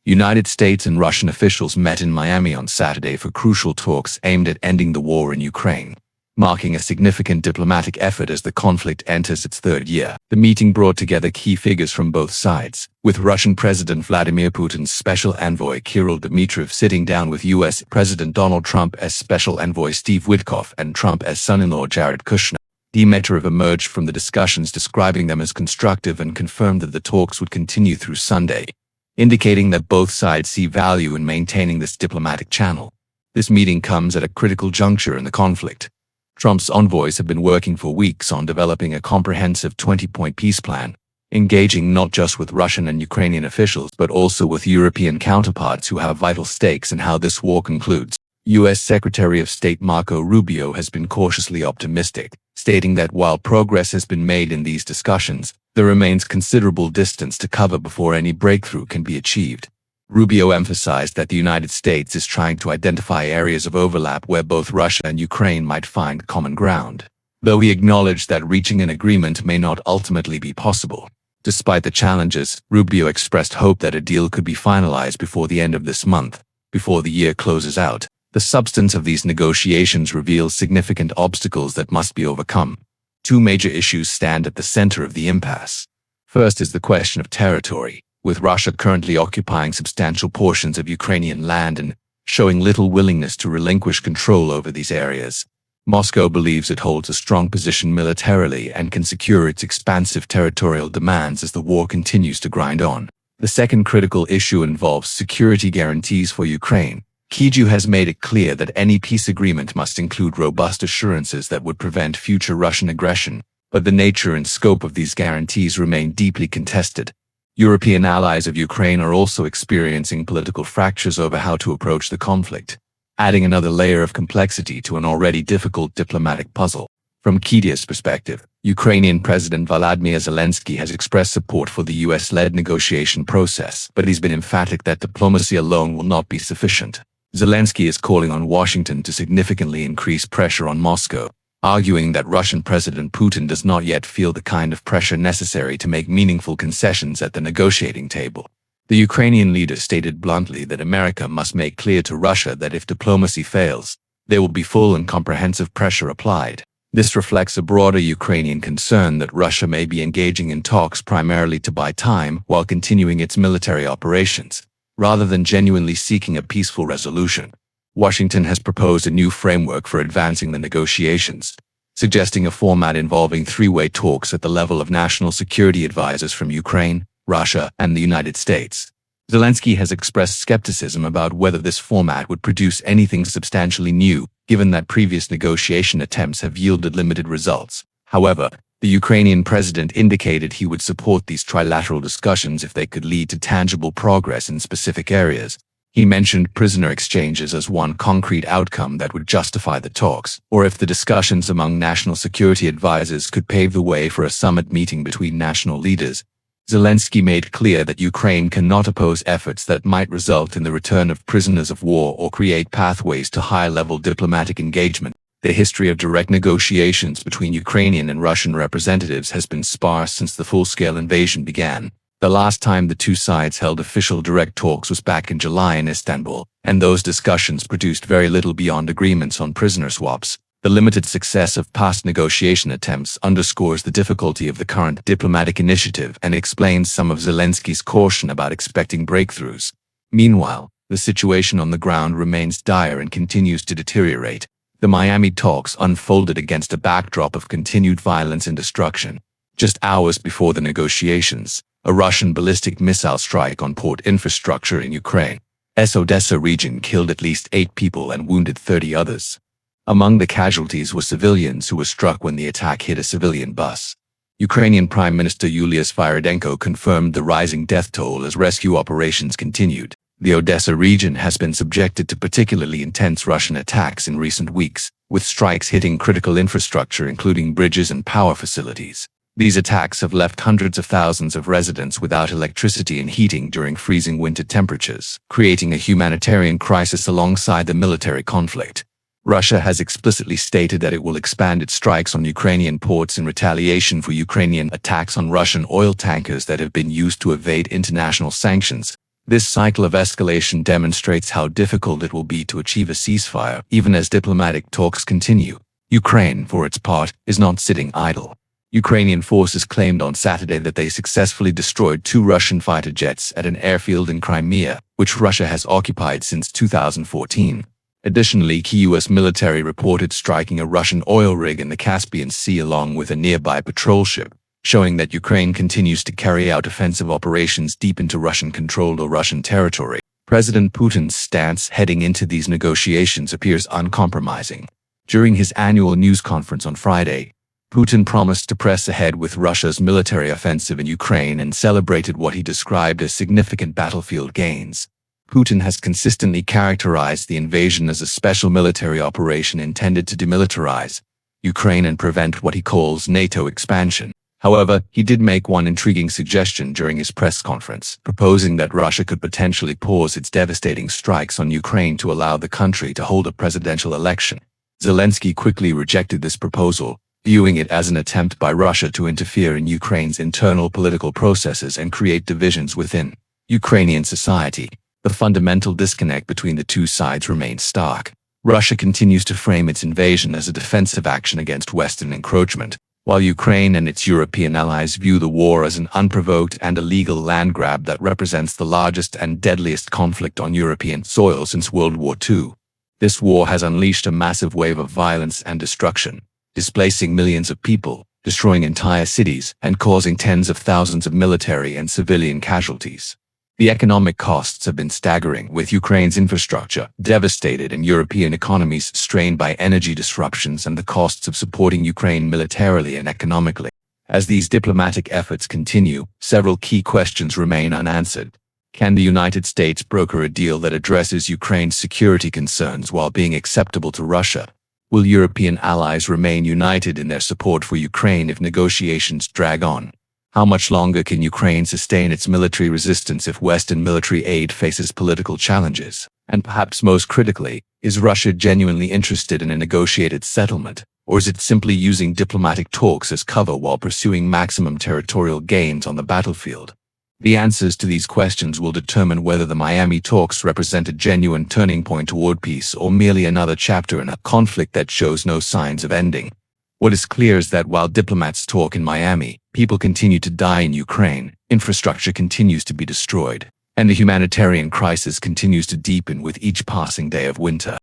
United States and Russian officials met in Miami on Saturday for crucial talks aimed at ending the war in Ukraine, marking a significant diplomatic effort as the conflict enters its third year. The meeting brought together key figures from both sides, with Russian President Vladimir Putin's special envoy Kirill Dmitriev sitting down with U.S. President Donald Trump as special envoy Steve Witkoff and Trump as son-in-law Jared Kushner. Dmitriev emerged from the discussions describing them as constructive and confirmed that the talks would continue through Sunday, indicating that both sides see value in maintaining this diplomatic channel. This meeting comes at a critical juncture in the conflict. Trump's envoys have been working for weeks on developing a comprehensive 20-point peace plan, engaging not just with Russian and Ukrainian officials but also with European counterparts who have vital stakes in how this war concludes. U.S. Secretary of State Marco Rubio has been cautiously optimistic, stating that while progress has been made in these discussions, there remains considerable distance to cover before any breakthrough can be achieved. Rubio emphasized that the United States is trying to identify areas of overlap where both Russia and Ukraine might find common ground, though he acknowledged that reaching an agreement may not ultimately be possible. Despite the challenges, Rubio expressed hope that a deal could be finalized before the end of this month, before the year closes out. The substance of these negotiations reveals significant obstacles that must be overcome. Two major issues stand at the center of the impasse. First is the question of territory, with Russia currently occupying substantial portions of Ukrainian land and showing little willingness to relinquish control over these areas. Moscow believes it holds a strong position militarily and can secure its expansive territorial demands as the war continues to grind on. The second critical issue involves security guarantees for Ukraine. Kyiv has made it clear that any peace agreement must include robust assurances that would prevent future Russian aggression, but the nature and scope of these guarantees remain deeply contested. European allies of Ukraine are also experiencing political fractures over how to approach the conflict, adding another layer of complexity to an already difficult diplomatic puzzle. From Kyiv's perspective, Ukrainian President Volodymyr Zelenskyy has expressed support for the US-led negotiation process, but he's been emphatic that diplomacy alone will not be sufficient. Zelenskyy is calling on Washington to significantly increase pressure on Moscow, arguing that Russian President Putin does not yet feel the kind of pressure necessary to make meaningful concessions at the negotiating table. The Ukrainian leader stated bluntly that America must make clear to Russia that if diplomacy fails, there will be full and comprehensive pressure applied. This reflects a broader Ukrainian concern that Russia may be engaging in talks primarily to buy time while continuing its military operations, rather than genuinely seeking a peaceful resolution. Washington has proposed a new framework for advancing the negotiations, suggesting a format involving three-way talks at the level of national security advisors from Ukraine, Russia, and the United States. Zelenskyy has expressed skepticism about whether this format would produce anything substantially new, given that previous negotiation attempts have yielded limited results. However, the Ukrainian president indicated he would support these trilateral discussions if they could lead to tangible progress in specific areas. He mentioned prisoner exchanges as one concrete outcome that would justify the talks, or if the discussions among national security advisors could pave the way for a summit meeting between national leaders. Zelenskyy made clear that Ukraine cannot oppose efforts that might result in the return of prisoners of war or create pathways to high-level diplomatic engagement. The history of direct negotiations between Ukrainian and Russian representatives has been sparse since the full-scale invasion began. The last time the two sides held official direct talks was back in July in Istanbul, and those discussions produced very little beyond agreements on prisoner swaps. The limited success of past negotiation attempts underscores the difficulty of the current diplomatic initiative and explains some of Zelenskyy's caution about expecting breakthroughs. Meanwhile, the situation on the ground remains dire and continues to deteriorate. The Miami talks unfolded against a backdrop of continued violence and destruction. Just hours before the negotiations, a Russian ballistic missile strike on port infrastructure in Ukraine's Odesa region killed at least 8 people and wounded 30 others. Among the casualties were civilians who were struck when the attack hit a civilian bus. Ukrainian Prime Minister Yulia Sviridenko confirmed the rising death toll as rescue operations continued. The Odesa region has been subjected to particularly intense Russian attacks in recent weeks, with strikes hitting critical infrastructure including bridges and power facilities. These attacks have left hundreds of thousands of residents without electricity and heating during freezing winter temperatures, creating a humanitarian crisis alongside the military conflict. Russia has explicitly stated that it will expand its strikes on Ukrainian ports in retaliation for Ukrainian attacks on Russian oil tankers that have been used to evade international sanctions. This cycle of escalation demonstrates how difficult it will be to achieve a ceasefire, even as diplomatic talks continue. Ukraine, for its part, is not sitting idle. Ukrainian forces claimed on Saturday that they successfully destroyed 2 Russian fighter jets at an airfield in Crimea, which Russia has occupied since 2014. Additionally, key U.S. military reported striking a Russian oil rig in the Caspian Sea along with a nearby patrol ship, showing that Ukraine continues to carry out offensive operations deep into Russian-controlled or Russian territory. President Putin's stance heading into these negotiations appears uncompromising. During his annual news conference on Friday, Putin promised to press ahead with Russia's military offensive in Ukraine and celebrated what he described as significant battlefield gains. Putin has consistently characterized the invasion as a special military operation intended to demilitarize Ukraine and prevent what he calls NATO expansion. However, he did make one intriguing suggestion during his press conference, proposing that Russia could potentially pause its devastating strikes on Ukraine to allow the country to hold a presidential election. Zelenskyy quickly rejected this proposal, viewing it as an attempt by Russia to interfere in Ukraine's internal political processes and create divisions within Ukrainian society. The fundamental disconnect between the two sides remains stark. Russia continues to frame its invasion as a defensive action against Western encroachment, while Ukraine and its European allies view the war as an unprovoked and illegal land grab that represents the largest and deadliest conflict on European soil since World War II. This war has unleashed a massive wave of violence and destruction, displacing millions of people, destroying entire cities, and causing tens of thousands of military and civilian casualties. The economic costs have been staggering, with Ukraine's infrastructure devastated and European economies strained by energy disruptions and the costs of supporting Ukraine militarily and economically. As these diplomatic efforts continue, several key questions remain unanswered. Can the United States broker a deal that addresses Ukraine's security concerns while being acceptable to Russia? Will European allies remain united in their support for Ukraine if negotiations drag on? How much longer can Ukraine sustain its military resistance if Western military aid faces political challenges? And perhaps most critically, is Russia genuinely interested in a negotiated settlement, or is it simply using diplomatic talks as cover while pursuing maximum territorial gains on the battlefield? The answers to these questions will determine whether the Miami talks represent a genuine turning point toward peace or merely another chapter in a conflict that shows no signs of ending. What is clear is that while diplomats talk in Miami, people continue to die in Ukraine, infrastructure continues to be destroyed, and the humanitarian crisis continues to deepen with each passing day of winter.